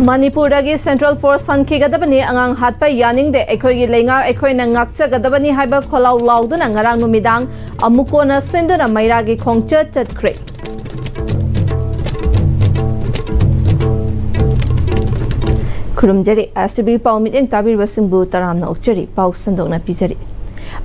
Manipuri Central Force Hankigadabani angang hatpa yaning de ekoi lenga ekoi na ngakchagadabani haiba kholau lauduna ngarang numidang amukona senduna mairagi khongcha chatkre Kurumjari STB Paumit and Tabir Wasimbu Taramna Okchari Pau Sandona Pizari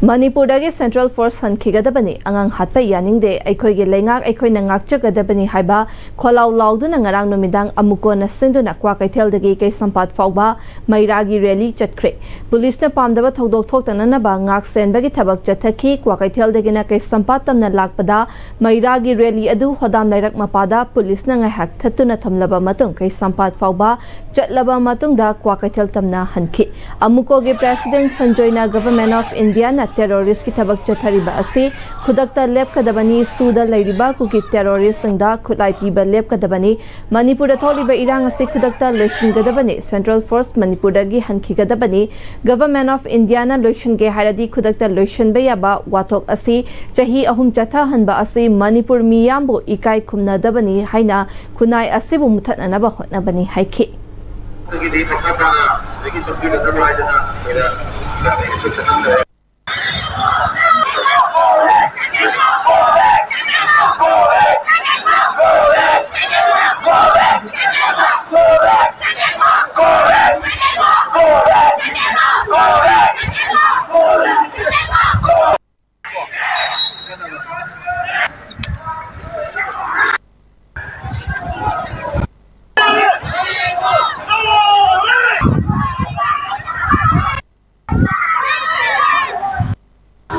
Manipuri Central Force Hankigadabani angang hatpa yaning de ekoi lenga ekoi na ngakchagadabani haiba kholau lauduna ngarang numidang amukona senduna kwa kaithel dagi kai sampat fauba mairagi rally chatkre police na pamdaba thodok thoktana na ba ngak senbagi thabak chathaki kwa kaithel dagi na kai sampat tamna lakpada mairagi rally adu hodam lairak mapada police na ngahak thatuna thamlaba matung kai sampat fauba chatlaba matung da kwa kaithel tamna hanki amuko ge president Sanjoyna government of India na terrorist ki thabak chathariba ase khudakta lep kadabani suda lairiba ku ki terrorist sangda khulai piba lep kadabani Manipur tholiba irang ase khudakta loishin gadabani Central Force Manipur gi hanki gadabani government of India na loishin ge hairadi khudakta loishin bayaba wathok ase chahi ahum chatha hanba ase Manipur miyambo ikai khumna dabani haina kunai ase bu muthatna ba hotnabani haiki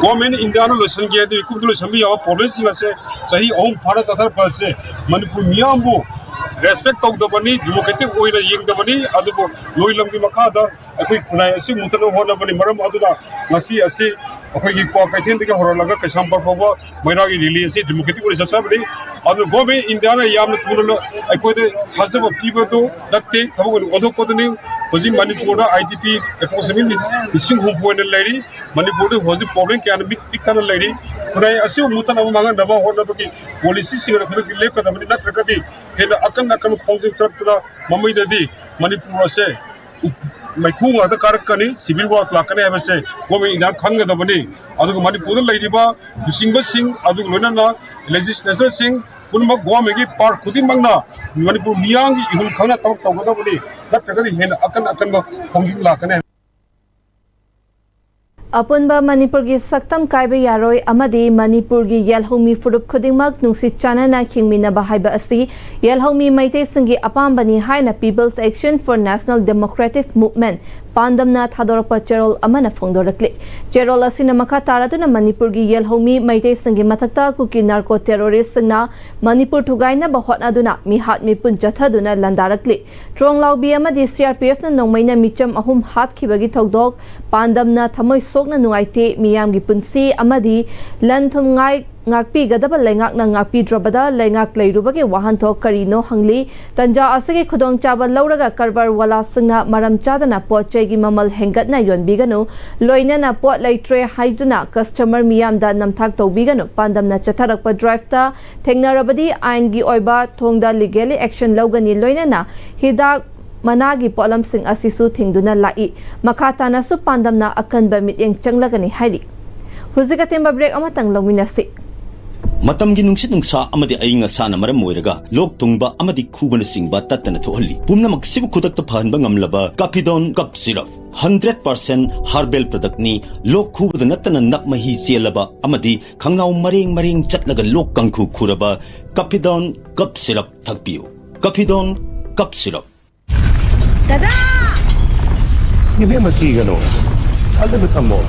Government India no lesson kiya to ikut lesson भी यहाँ police इंगा से सही ओम भारत सरकार पर से Manipur मियांबो respect तक दबनी democratic कोई ना यंग दबनी अदबो लोई लंबी मखा दा अकोई खुनाई ऐसे मुतलो हो ना बनी मरम अदुना नसी ऐसे अकोई की को कहते हैं कि हर लगा कैसाम पर होगा महिला की रैली ऐसे democratic कोई ससा बनी अदब government India ना याम न तुरलो अकोई दे खास जब पीबो तो लगते तब वो अधो को तो नहीं होजी मणिपुर ना IDP approximately missing home point लाइरी मणिपुर होजी प्रॉब्लम क्या न बिग कान लाइरी खुनाई ऐसे मुतन अब मांगा नवा हो ना बकी पॉलिसी सिंगर खुद की लेप का दबनी ना प्रकृति है ना अकन खोंजे चरतुला मम्मी ददी मणिपुर से मैखूंग आदा कारकनी सिविल वार लाकने है वैसे वो मैं इधर खंग दबनी अदुग मणिपुर लाइरीबा दुसिंग सिंह अदुग लोना ना लेजिस्लेचर सिंह पुनम गोवा में की पार्ट खुदी मंगना मणिपुर मियांग की इहुल खंगना तब तब दबनी ना प्रकृति है ना अकन खोंजिंग लाकने Apunba Manipur gi saktam kaiba yaroi amadi Manipur gi yelhomi furup khudingmak nungsi chanana khingmina bahaiba asi yelhomi maite singi apambani haina People's Action for National Democratic Movement pandamna thadorpa cherol amana phongdorakli cherol asina makha taraduna Manipur gi yelhomi maite singi mathakta kuki narco terrorist singna Manipur thugaina bahotna duna mi hat mi pun jathaduna landarakli tronglaubi amadi CRPF na nongmaina micham ahum hat khibagi thogdok pandamna thamoi na nuaite miyam gi punsi amadi lanthum ngai ngakpi gadaba lengak na ngakpi drobada lengak leirubage wahan thok karino hangli tanja asage khudong chaba lauraga karbar wala singna maram chadana pochai gi mamal hengat na yonbiganu loina na pot leitre haijuna customer miyam da namthak tobiganu pandamna chatharakpa drive ta thengnarabadi ain gi oiba thongda legally action logani loina na hidak managi polam sing asisu thingduna lai makata na su pandamna akanba mityeng changlagani hairi huzika temba break amatang lawinasi Matam gi nungsit nungsa amadi ainga sana maram moiraga lok tungba amadi khubana singba tatana thohalli pumna maksibu khudak ta phanba ngamlaba Capidon cup syrup 100% herbal product ni lok khubada natana nakmahi chelaba amadi khangnau mareng chatlaga lok kangkhu khuraba Capidon cup syrup thakpiu Capidon cup syrup Dada! Hindi magigano. Ano ba tamo?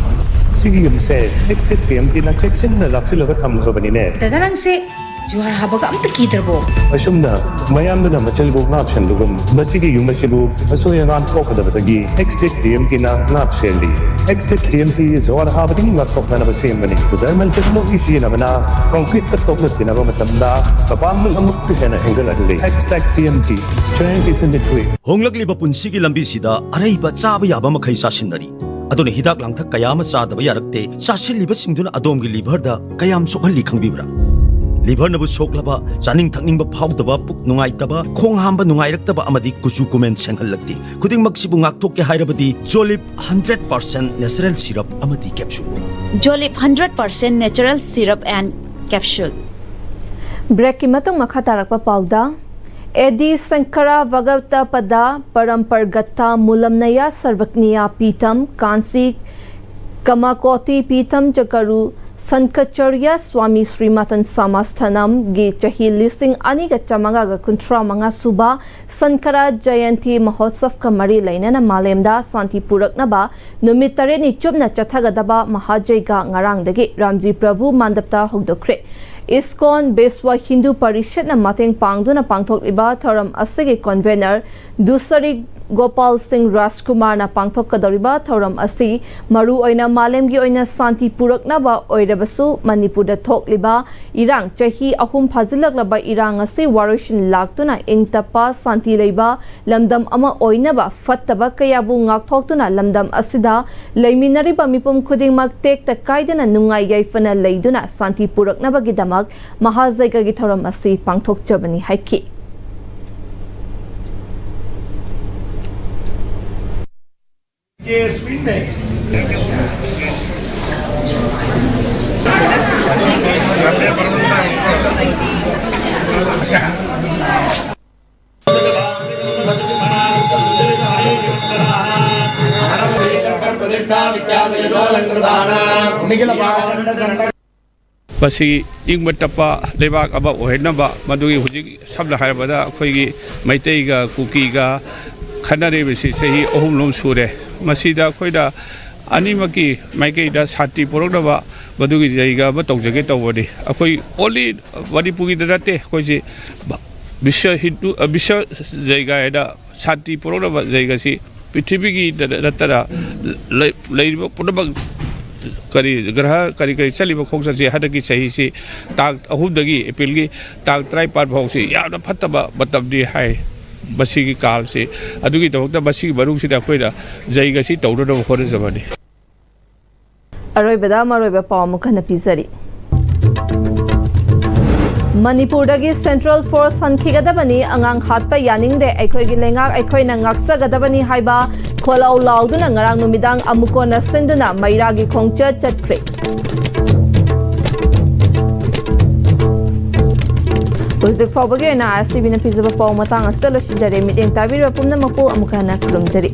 Sige yung se, next TMT na check sin na laksi lagat tamo ba nine? Dada lang se, juhar habaga am takitar bo. Asum na, mayam na machalbo ng option lugum. Masige yung masibu, aso yung anto ka dapat agi. Next TMT na option li. Next TMT is or habating laptop na nabasim ba ni? Zaman technology siya naman na concrete katok na tinaba matamda. Kapamul ang muktihan na hanggang adli. Next TMT, strength is in the way. Honglagli ba punsigi lambi sida aray ba chaba yaba makai sasinari adone hidak langthak kayama sadaba yarakte sasil liba singduna adom gi liver da kayam sokhalli khangbibra liver nabu soklaba chaning thakning ba phawdaba puk nungai taba khong hamba nungai raktaba amadi kuchu kumen senhalakti khuding maksibu ngakthok ke hairabadi Jolip 100% natural syrup amadi capsule Jolip 100% natural syrup and capsule. Break ki matong makatarakpa pauda. Edi Sankara Vagavta Pada Parampargata Mulamnaya Sarvakniya Pitam Kansi Kamakoti Pitam Jakaru Sankacharya Swami Srimatan Samasthanam Gi Chahi Listing Aniga Chamaga Kuntra Manga Suba Sankara Jayanti Mahotsav Kamari Lainana Malemda Santi Puraknaba Numitare ni Chubna Chathagadaba Mahajaiga Ngarangdagi Ramji Prabhu Mandapta Hogdokre ISKCON Beswa Hindu Parishad na mateng pangduna pangthok iba thoram asige convener Dusari Gopal Singh Rajkumar na pangthok kadoriba thoram asi maru oina malemgi oina santi puraknaba oirabasu Manipurda thokliba irang chahi ahum phazilaklaba irang asi warishin laktuna ingtapa santi leiba lamdam ama oinaba fattaba kayabu ngakthokuna lamdam asida leiminariba mipum khudingmak tekta kaidana nungai yaifana leiduna santi puraknaba gidama Mahazaiga gi thoram asi pangthok chabani haiki Basi ing matapa lebak aba ohenaba madugi hujik sabla haibada akhoi maitai ga kuki ga khanare besi sehi ohum lom sure masida khoida animaki maikei da sati porokdaba madugi jaiga ba tawjage tawbodi akhoi only Manipuri darate khoisi bisha hindu bisha jaiga eda sati porokdaba jaiga si prithvi gi datara leiba pudabak kari graha kari chaliba khongsa si hadaki sahi si tak ahudagi aprilgi tak trai par phausi yana phattaba batamdi hai basigi kal si adugi tawta basigi barung si da khoida jaiga si tawdo khore jamani aroi beda maroi ba pawmu kana pizari Manipurdagi Central Force Hankhigadabani angang hatpa yaningde aikhoigi lengak aikhoina ngaksagadabani haiba kholau lauduna ngarang numidang amukona senduna mairagi khongcha chatkhre Uzik fawbagi na ISTV na pizaba paw matang asalo si jare miteng tabira pumna mapu amukana krumjari